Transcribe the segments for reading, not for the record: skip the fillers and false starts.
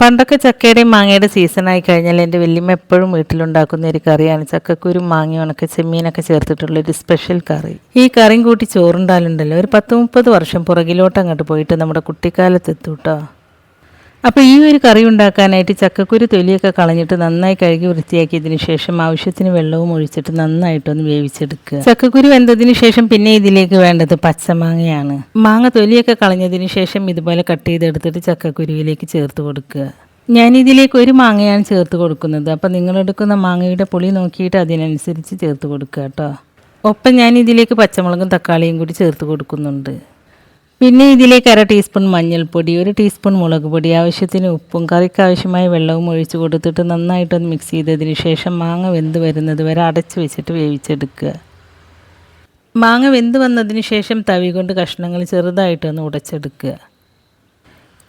പണ്ടൊക്കെ ചക്കയുടെയും മാങ്ങയുടെ സീസണായി കഴിഞ്ഞാൽ എൻ്റെ വല്യമ്മ എപ്പോഴും വീട്ടിലുണ്ടാക്കുന്ന ഒരു കറിയാണ് ചക്കക്കുരു മാങ്ങ ഉണക്ക ചെമ്മീനൊക്കെ ചേർത്തിട്ടുള്ളൊരു സ്പെഷ്യൽ കറി. ഈ കറിയും കൂട്ടി ചോറുണ്ടാലുണ്ടല്ലോ ഒരു 10-30 വർഷം പുറകിലോട്ട് അങ്ങോട്ട് പോയിട്ട് നമ്മുടെ കുട്ടിക്കാലത്ത് എത്തും കേട്ടോ. അപ്പോൾ ഈ ഒരു കറി ഉണ്ടാക്കാനായിട്ട് ചക്കക്കുരു തൊലിയൊക്കെ കളഞ്ഞിട്ട് നന്നായി കഴുകി വൃത്തിയാക്കിയതിന് ശേഷം ആവശ്യത്തിന് വെള്ളവും ഒഴിച്ചിട്ട് നന്നായിട്ടൊന്ന് വേവിച്ചെടുക്കുക. ചക്കക്കുരു വെന്തതിന് ശേഷം പിന്നെ ഇതിലേക്ക് വേണ്ടത് പച്ചമാങ്ങയാണ്. മാങ്ങ തൊലിയൊക്കെ കളഞ്ഞതിന് ശേഷം ഇതുപോലെ കട്ട് ചെയ്തെടുത്തിട്ട് ചക്കക്കുരുവിലേക്ക് ചേർത്ത് കൊടുക്കുക. ഞാനിതിലേക്ക് ഒരു മാങ്ങയാണ് ചേർത്ത് കൊടുക്കുന്നത്. അപ്പോൾ നിങ്ങളെടുക്കുന്ന മാങ്ങയുടെ പുളി നോക്കിയിട്ട് അതിനനുസരിച്ച് ചേർത്ത് കൊടുക്കുക കേട്ടോ. ഒപ്പം ഞാനിതിലേക്ക് പച്ചമുളകും തക്കാളിയും കൂടി ചേർത്ത് കൊടുക്കുന്നുണ്ട്. പിന്നെ ഇതിലേക്ക് 1/2 ടീസ്പൂൺ മഞ്ഞൾപ്പൊടി, 1 ടീസ്പൂൺ മുളക് പൊടി, ആവശ്യത്തിന് ഉപ്പും കറിക്ക് ആവശ്യമായ വെള്ളവും ഒഴിച്ച് കൊടുത്തിട്ട് നന്നായിട്ടൊന്ന് മിക്സ് ചെയ്തതിന് ശേഷം മാങ്ങ വെന്ത് വരുന്നത് വരെ അടച്ച് വെച്ചിട്ട് വേവിച്ചെടുക്കുക. മാങ്ങ വെന്ത് വന്നതിന് ശേഷം തവി കൊണ്ട് കഷ്ണങ്ങൾ ചെറുതായിട്ടൊന്ന് ഉടച്ചെടുക്കുക.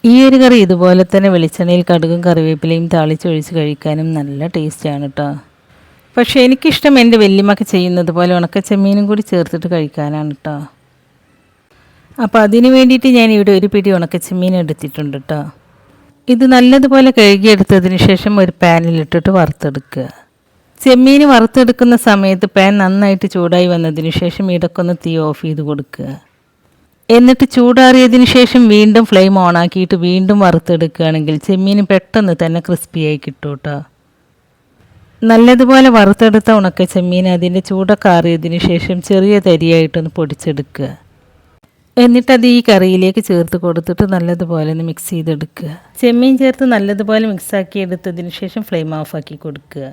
ഈ ഒരു കറി ഇതുപോലെ തന്നെ വെളിച്ചെണ്ണയിൽ കടുകും കറിവേപ്പിലയും താളിച്ചൊഴിച്ച് കഴിക്കാനും നല്ല ടേസ്റ്റാണ് കേട്ടോ. പക്ഷേ എനിക്കിഷ്ടം എൻ്റെ വല്യമ്മക്ക് ചെയ്യുന്നത് പോലെ ഉണക്കച്ചെമ്മീനും കൂടി ചേർത്തിട്ട് കഴിക്കാനാണ് കേട്ടോ. അപ്പോൾ അതിന് വേണ്ടിയിട്ട് ഞാനിവിടെ ഒരു പിടി ഉണക്കച്ചെമ്മീൻ എടുത്തിട്ടുണ്ട് കേട്ടോ. ഇത് നല്ലതുപോലെ കഴുകിയെടുത്തതിന് ശേഷം ഒരു പാനിലിട്ടിട്ട് വറുത്തെടുക്കുക. ചെമ്മീൻ വറുത്തെടുക്കുന്ന സമയത്ത് പാൻ നന്നായിട്ട് ചൂടായി വന്നതിന് ശേഷം ഇടയ്ക്കൊന്ന് തീ ഓഫ് ചെയ്ത് കൊടുക്കുക. എന്നിട്ട് ചൂടാറിയതിന് ശേഷം വീണ്ടും ഫ്ലെയിം ഓണാക്കിയിട്ട് വീണ്ടും വറുത്തെടുക്കുകയാണെങ്കിൽ ചെമ്മീൻ പെട്ടെന്ന് തന്നെ ക്രിസ്പിയായി കിട്ടും കേട്ടോ. നല്ലതുപോലെ വറുത്തെടുത്ത ഉണക്കച്ചെമ്മീൻ അതിൻ്റെ ചൂടൊക്കെ ആറിയതിന് ശേഷം ചെറിയ തരിയായിട്ടൊന്ന് പൊടിച്ചെടുക്കുക. എന്നിട്ടത് ഈ കറിയിലേക്ക് ചേർത്ത് കൊടുത്തിട്ട് നല്ലതുപോലെ ഒന്ന് മിക്സ് ചെയ്തെടുക്കുക. ചെമ്മീൻ ചേർത്ത് നല്ലതുപോലെ മിക്സാക്കി എടുത്തതിന് ശേഷം ഫ്ലെയിം ഓഫാക്കി കൊടുക്കുക.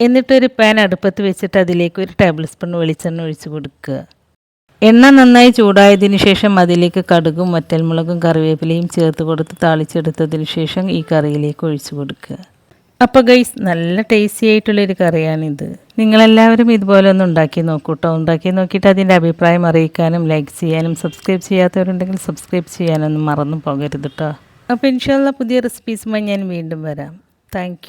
എന്നിട്ടൊരു പാൻ അടുപ്പത്ത് വെച്ചിട്ട് അതിലേക്ക് 1 ടേബിൾ സ്പൂൺ വെളിച്ചെണ്ണ ഒഴിച്ച് കൊടുക്കുക. എണ്ണ നന്നായി ചൂടായതിന് ശേഷം അതിലേക്ക് കടുകും വറ്റൽമുളകും കറിവേപ്പിലയും ചേർത്ത് കൊടുത്ത് താളിച്ചെടുത്തതിന് ശേഷം ഈ കറിയിലേക്ക് ഒഴിച്ച് കൊടുക്കുക. അപ്പോൾ ഗൈസ് നല്ല ടേസ്റ്റി ആയിട്ടുള്ളൊരു കറിയാണിത്. നിങ്ങളെല്ലാവരും ഇതുപോലെ ഒന്ന് ഉണ്ടാക്കി നോക്കൂ കേട്ടോ. ഉണ്ടാക്കി നോക്കിയിട്ട് അതിൻ്റെ അഭിപ്രായം അറിയിക്കാനും ലൈക്ക് ചെയ്യാനും സബ്സ്ക്രൈബ് ചെയ്യാത്തവരുണ്ടെങ്കിൽ സബ്സ്ക്രൈബ് ചെയ്യാനൊന്നും മറന്നു പോകരുത് കേട്ടോ. അപ്പോൾ ഇൻഷാല്ലാ പുതിയ റെസിപ്പീസുമായി ഞാൻ വീണ്ടും വരാം. താങ്ക്